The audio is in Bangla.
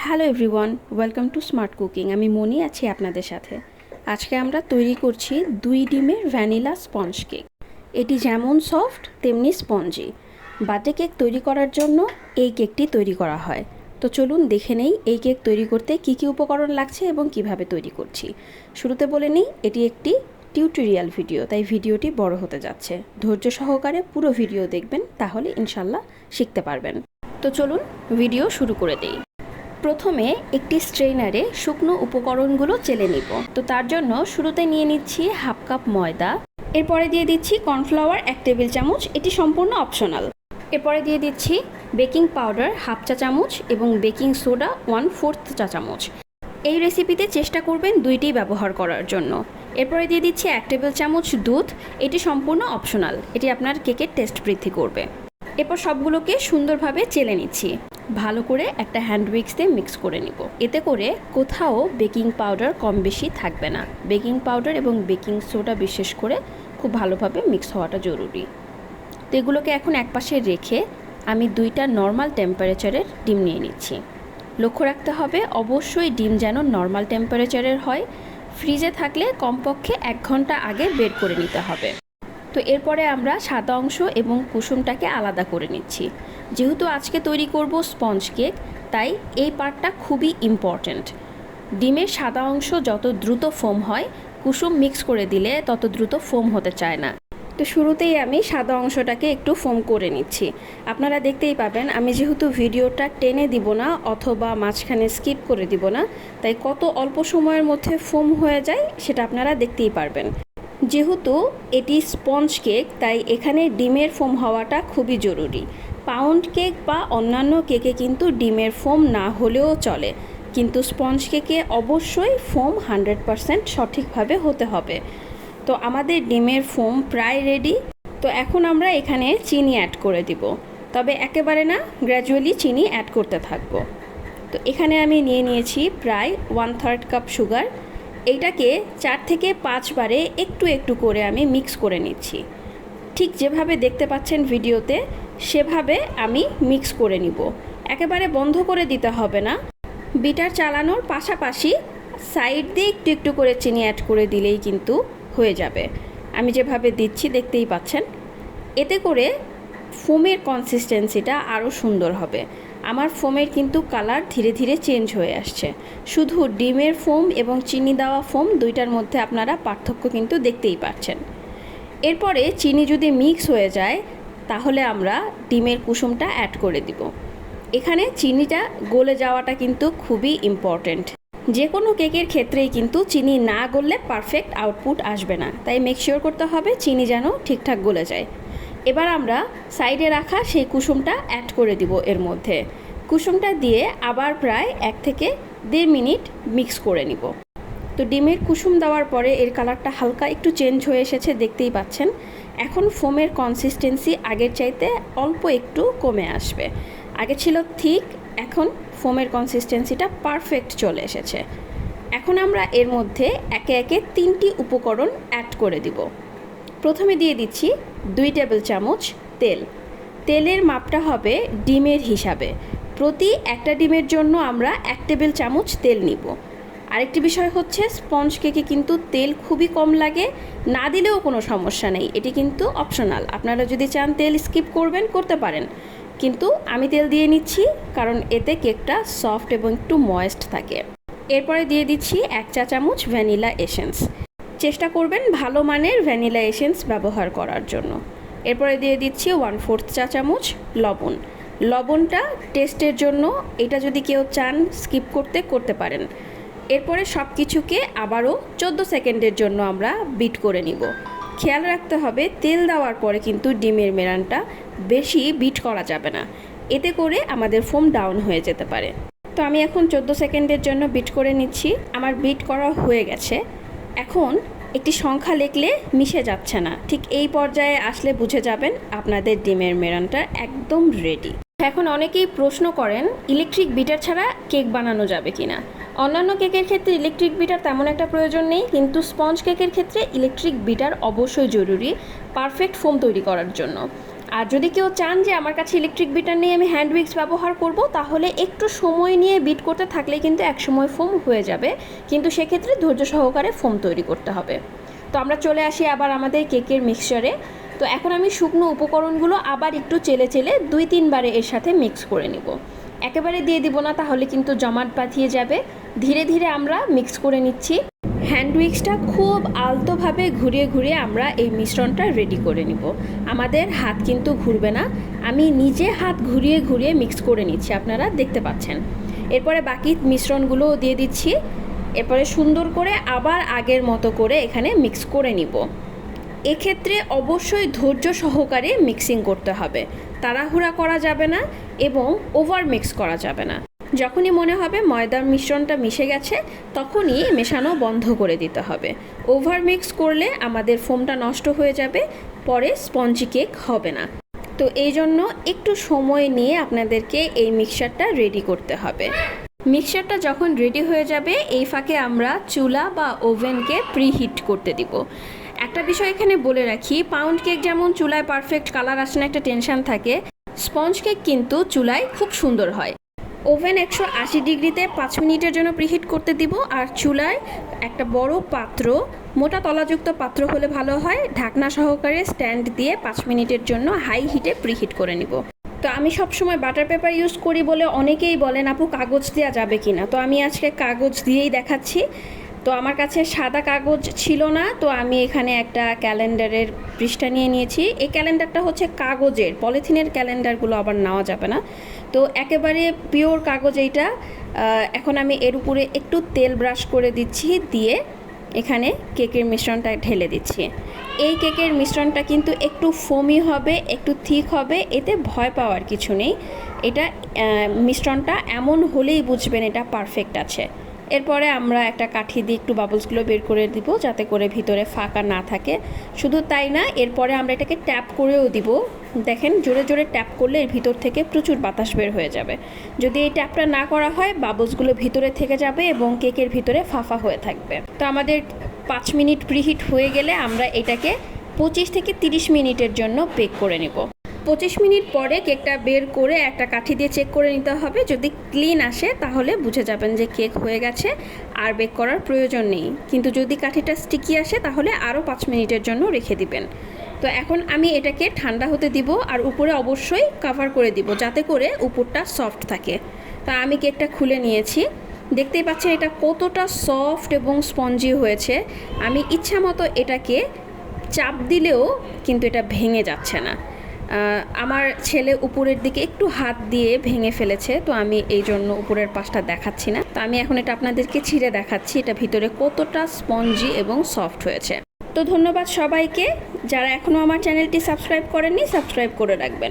Hello everyone, welcome to smart cooking. আমি মনি আছি আপনাদের সাথে। আজকে আমরা তৈরি করছি 2 ডিমের ভ্যানিলা স্পঞ্জ কেক। এটি যেমন সফট তেমনি স্পঞ্জি। বার্থডে কেক তৈরি করার জন্য এই কেকটি তৈরি করা হয়। তো চলুন দেখে নেই এই কেক তৈরি করতে কী কী উপকরণ লাগছে এবং কিভাবে তৈরি করছি। শুরুতে বলে নিই, এটি একটি টিউটোরিয়াল ভিডিও, তাই ভিডিওটি বড় হতে যাচ্ছে। ধৈর্য সহকারে পুরো ভিডিও দেখবেন, তাহলে ইনশাল্লাহ শিখতে পারবেন। তো চলুন ভিডিও শুরু করে দেই। প্রথমে একটি স্ট্রেনারে শুকনো উপকরণগুলো চেলে নিব। তো তার জন্য শুরুতে নিয়ে নিচ্ছি হাফ কাপ ময়দা, এরপরে দিয়ে দিচ্ছি কর্নফ্লাওয়ার 1 টেবিল চামচ, এটি সম্পূর্ণ অপশনাল। এরপরে দিয়ে দিচ্ছি বেকিং পাউডার হাফ চা চামচ এবং বেকিং সোডা 1/4 চা চামচ। এই রেসিপিতে চেষ্টা করবেন দুইটি ব্যবহার করার জন্য। এরপরে দিয়ে দিচ্ছি 1 টেবিল চামচ দুধ, এটি সম্পূর্ণ অপশনাল, এটি আপনার কেকের টেস্ট বৃদ্ধি করবে। এরপর সবগুলোকে সুন্দরভাবে চেলে নিচ্ছি। ভালো করে একটা হ্যান্ড উইক্স দিয়ে মিক্স করে নিব। এতে করে কোথাও বেকিং পাউডার কম বেশি থাকবে না। বেকিং পাউডার এবং বেকিং সোডা বিশেষ করে খুব ভালোভাবে মিক্স হওয়াটা জরুরি। তো এগুলোকে এখন একপাশে রেখে আমি 2টা নর্মাল টেম্পারেচারের ডিম নিয়ে নিচ্ছি। লক্ষ্য রাখতে হবে অবশ্যই ডিম যেন নর্মাল টেম্পারেচারের হয়। ফ্রিজে থাকলে কমপক্ষে 1 ঘন্টা আগে বের করে নিতে হবে। তো এরপরে আমরা সাদা অংশ এবং কুসুমটাকে আলাদা করে নিচ্ছি। যেহেতু আজকে তৈরি করব স্পঞ্জ কেক, তাই এই পার্টটা খুবই ইম্পর্ট্যান্ট। ডিমের সাদা অংশ যত দ্রুত ফোম হয়, কুসুম মিক্স করে দিলে তত দ্রুত ফোম হতে চায় না। তো শুরুতেই আমি সাদা অংশটাকে একটু ফোম করে নিচ্ছি। আপনারা দেখতেই পাবেন, আমি যেহেতু ভিডিওটা টেনে দিব না অথবা মাঝখানে স্কিপ করে দিব না, তাই কত অল্প সময়ের মধ্যে ফোম হয়ে যায় সেটা আপনারা দেখতেই পারবেন। যেহেতু এটি স্পঞ্জ কেক, তাই এখানে ডিমের ফোম হওয়াটা খুবই জরুরি। পাউন্ড কেক বা অন্যান্য কেকে কিন্তু ডিমের ফোম না হলেও চলে, কিন্তু স্পঞ্জ কেকে অবশ্যই ফোম 100% সঠিকভাবে হতে হবে। তো আমাদের ডিমের ফোম প্রায় রেডি। তো এখন আমরা এখানে চিনি অ্যাড করে দিব, তবে একেবারে না, গ্র্যাজুয়ালি চিনি অ্যাড করতে থাকবো। তো এখানে আমি নিয়ে নিয়েছি প্রায় 1/3 কাপ সুগার। এইটাকে 4 থেকে 5 বারে একটু একটু করে আমি মিক্স করে নিচ্ছি। ঠিক যেভাবে দেখতে পাচ্ছেন ভিডিওতে, সেভাবে আমি মিক্স করে নিব। একেবারে বন্ধ করে দিতে হবে না। বিটার চালানোর পাশাপাশি সাইড দিয়ে একটু একটু করে চিনি অ্যাড করে দিলেই কিন্তু হয়ে যাবে। আমি যেভাবে দিচ্ছি দেখতেই পাচ্ছেন। এতে করে ফোমের কনসিস্টেন্সিটা আরও সুন্দর হবে। আমার ফোমের কিন্তু কালার ধীরে ধীরে চেঞ্জ হয়ে আসছে। শুধু ডিমের ফোম এবং চিনি দেওয়া ফোম, দুইটার মধ্যে আপনারা পার্থক্য কিন্তু দেখতেই পাচ্ছেন। এরপরে চিনি যদি মিক্স হয়ে যায়, তাহলে আমরা ডিমের কুসুমটা অ্যাড করে দিব। এখানে চিনিটা গলে যাওয়াটা কিন্তু খুবই ইম্পর্ট্যান্ট। যে কোনো কেকের ক্ষেত্রেই কিন্তু চিনি না গললে পারফেক্ট আউটপুট আসবে না, তাই মেক শিওর করতে হবে চিনি যেন ঠিকঠাক গলে যায়। এবার আমরা সাইডে রাখা সেই কুসুমটা অ্যাড করে দিব এর মধ্যে। কুসুমটা দিয়ে আবার প্রায় 1 থেকে 1.5 মিনিট মিক্স করে নিব। তো ডিমের কুসুম দেওয়ার পরে এর কালারটা হালকা একটু চেঞ্জ হয়ে এসেছে, দেখতেই পাচ্ছেন। এখন ফোমের কনসিস্টেন্সি আগের চাইতে অল্প একটু কমে আসবে। আগে ছিল থিক, এখন ফোমের কনসিস্টেন্সিটা পারফেক্ট চলে এসেছে। এখন আমরা এর মধ্যে একে একে 3টি উপকরণ অ্যাড করে দিব। প্রথমে দিয়ে দিচ্ছি 2 টেবিল চামচ তেল। তেলের মাপটা হবে ডিমের হিসাবে। প্রতি একটা ডিমের জন্য আমরা 1 টেবিল চামচ তেল নিব। আরেকটি বিষয় হচ্ছে, স্পঞ্জ কেকে কিন্তু তেল খুবই কম লাগে, না দিলেও কোনো সমস্যা নেই, এটি কিন্তু অপশনাল। আপনারা যদি চান তেল স্কিপ করবেন, করতে পারেন, কিন্তু আমি তেল দিয়ে নিচ্ছি কারণ এতে কেকটা সফট এবং একটু ময়েস্ট থাকে। এরপরে দিয়ে দিচ্ছি 1 চা চামচ ভ্যানিলা এসেন্স। চেষ্টা করবেন ভালো মানের ভ্যানিলা এসেন্স ব্যবহার করার জন্য। এরপরে দিয়ে দিচ্ছি 1/4 চা চামচ লবণ। লবণটা টেস্টের জন্য, এটা যদি কেউ চান স্কিপ করতে পারেন। এরপরে সব কিছুকে আবারও 14 সেকেন্ডের জন্য আমরা বিট করে নিব। খেয়াল রাখতে হবে তেল দেওয়ার পরে কিন্তু ডিমের মেরানটা বেশি বিট করা যাবে না, এতে করে আমাদের ফোম ডাউন হয়ে যেতে পারে। তো আমি এখন 14 সেকেন্ডের জন্য বিট করে নিচ্ছি। আমার বিট করা হয়ে গেছে। এখন একটি সংখ্যা লিখলে মিশে যাচ্ছে না, ঠিক এই পর্যায়ে আসলে বুঝে যাবেন আপনাদের ডিমের মেরানটা একদম রেডি। এখন অনেকেই প্রশ্ন করেন ইলেকট্রিক বিটার ছাড়া কেক বানানো যাবে কিনা। অন্যান্য কেকের ক্ষেত্রে ইলেকট্রিক বিটার তেমন একটা প্রয়োজন নেই, কিন্তু স্পঞ্জ কেকের ক্ষেত্রে ইলেকট্রিক বিটার অবশ্যই জরুরি পারফেক্ট ফোম তৈরি করার জন্য। আর যদি কেউ চান যে আমার কাছে ইলেকট্রিক বিটার নিয়ে আমি হ্যান্ড উইক্স ব্যবহার করব, তাহলে একটু সময় নিয়ে বিট করতে থাকলে কিন্তু একসময় ফোম হয়ে যাবে, কিন্তু সেক্ষেত্রে ধৈর্য সহকারে ফোম তৈরি করতে হবে। তো আমরা চলে আসি আবার আমাদের কেকের মিক্সচারে। তো এখন আমি শুকনো উপকরণগুলো আবার একটু চেলে চেলে 2-3 বারে এর সাথে মিক্স করে নিব। একেবারে দিয়ে দিব না, তাহলে কিন্তু জমাট বাঁধিয়ে যাবে। ধীরে ধীরে আমরা মিক্স করে নিচ্ছি। হ্যান্ড উইক্সটা খুব আলতোভাবে ঘুরিয়ে ঘুরিয়ে আমরা এই মিশ্রণটা রেডি করে নিব। আমাদের হাত কিন্তু ঘুরবে না, আমি নিজে হাত ঘুরিয়ে ঘুরিয়ে মিক্স করে নিচ্ছি, আপনারা দেখতে পাচ্ছেন। এরপরে বাকি মিশ্রণগুলোও দিয়ে দিচ্ছি। এরপরে সুন্দর করে আবার আগের মতো করে এখানে মিক্স করে নিব। এক্ষেত্রে অবশ্যই ধৈর্য সহকারে মিক্সিং করতে হবে, তাড়াহুড়া করা যাবে না এবং ওভার মিক্স করা যাবে না। যখনই মনে হবে ময়দার মিশ্রণটা মিশে গেছে, তখনই মেশানো বন্ধ করে দিতে হবে। ওভার মিক্স করলে আমাদের ফোমটা নষ্ট হয়ে যাবে, পরে স্পঞ্জি কেক হবে না। তো এই জন্য একটু সময় নিয়ে আপনাদেরকে এই মিক্সচারটা রেডি করতে হবে। মিক্সচারটা যখন রেডি হয়ে যাবে, এই ফাঁকে আমরা চুলা বা ওভেনকে প্রিহিট করতে দিব। একটা বিষয় এখানে বলে রাখি, পাউন্ড কেক যেমন চুলায় পারফেক্ট কালার আসে না, একটা টেনশন থাকে, স্পঞ্জ কেক কিন্তু চুলায় খুব সুন্দর হয়। ওভেন 180 ডিগ্রিতে 5 মিনিটের জন্য প্রিহিট করতে দিব। আর চুলায় একটা বড় পাত্র, মোটা তলাযুক্ত পাত্র হলে ভালো হয়, ঢাকনা সহকারে স্ট্যান্ড দিয়ে 5 মিনিটের জন্য হাই হিটে প্রিহিট করে নিব। তো আমি সবসময় বাটার পেপার ইউজ করি বলে অনেকেই বলেন আপু কাগজ দেওয়া যাবে কিনা, তো আমি আজকে কাগজ দিয়েই দেখাচ্ছি। তো আমার কাছে সাদা কাগজ ছিল না, তো আমি এখানে একটা ক্যালেন্ডারের পৃষ্ঠা নিয়ে নিয়েছি। এই ক্যালেন্ডারটা হচ্ছে কাগজের, পলিথিনের ক্যালেন্ডারগুলো আবার নেওয়া যাবে না। তো একেবারে পিওর কাগজ এইটা। এখন আমি এর উপরে একটু তেল ব্রাশ করে দিচ্ছি, দিয়ে এখানে কেকের মিশ্রণটা ঢেলে দিচ্ছি। এই কেকের মিশ্রণটা কিন্তু একটু ফোমি হবে, একটু থিক হবে, এতে ভয় পাওয়ার কিছু নেই। এটা মিশ্রণটা এমন হলেই বুঝবেন এটা পারফেক্ট আছে। এরপরে আমরা একটা কাঠি দিয়ে একটু বাবলসগুলো বের করে দিব, যাতে করে ভিতরে ফাঁকা না থাকে। শুধু তাই না, এরপরে আমরা এটাকে ট্যাপ করেও দিব। দেখেন, জোরে জোরে ট্যাপ করলে এর ভিতর থেকে প্রচুর বাতাস বের হয়ে যাবে। যদি এই ট্যাপটা না করা হয়, বাবলসগুলো ভিতরে থেকে যাবে এবং কেকের ভিতরে ফাঁপা হয়ে থাকবে। তো আমাদের 5 মিনিট প্রিহিট হয়ে গেলে আমরা এটাকে 25 থেকে 30 মিনিটের জন্য বেক করে নেব। 25 মিনিট পরে কেকটা বের করে একটা কাঠি দিয়ে চেক করে নিতে হবে। যদি ক্লিন আসে তাহলে বুঝে যাবেন যে কেক হয়ে গেছে, আর বেক করার প্রয়োজন নেই। কিন্তু যদি কাঠিটা স্টিকি আসে তাহলে আরও 5 মিনিটের জন্য রেখে দিবেন। তো এখন আমি এটাকে ঠান্ডা হতে দিব, আর উপরে অবশ্যই কভার করে দিব যাতে করে উপরটা সফট থাকে। তা আমি কেকটা খুলে নিয়েছি, দেখতেই পাচ্ছেন এটা কতটা সফট এবং স্পঞ্জি হয়েছে। আমি ইচ্ছা মতো এটাকে চাপ দিলেও কিন্তু এটা ভেঙে যাচ্ছে না। আমার ছেলে উপরের দিকে একটু হাত দিয়ে ভেঙে ফেলেছে, তো আমি এই জন্য উপরের পাশটা দেখাচ্ছি না। তো আমি এখন এটা আপনাদেরকে ছিঁড়ে দেখাচ্ছি এটা ভিতরে কতটা স্পঞ্জি এবং সফট হয়েছে। তো ধন্যবাদ সবাইকে, যারা এখনও আমার চ্যানেলটি সাবস্ক্রাইব করেননি সাবস্ক্রাইব করে রাখবেন।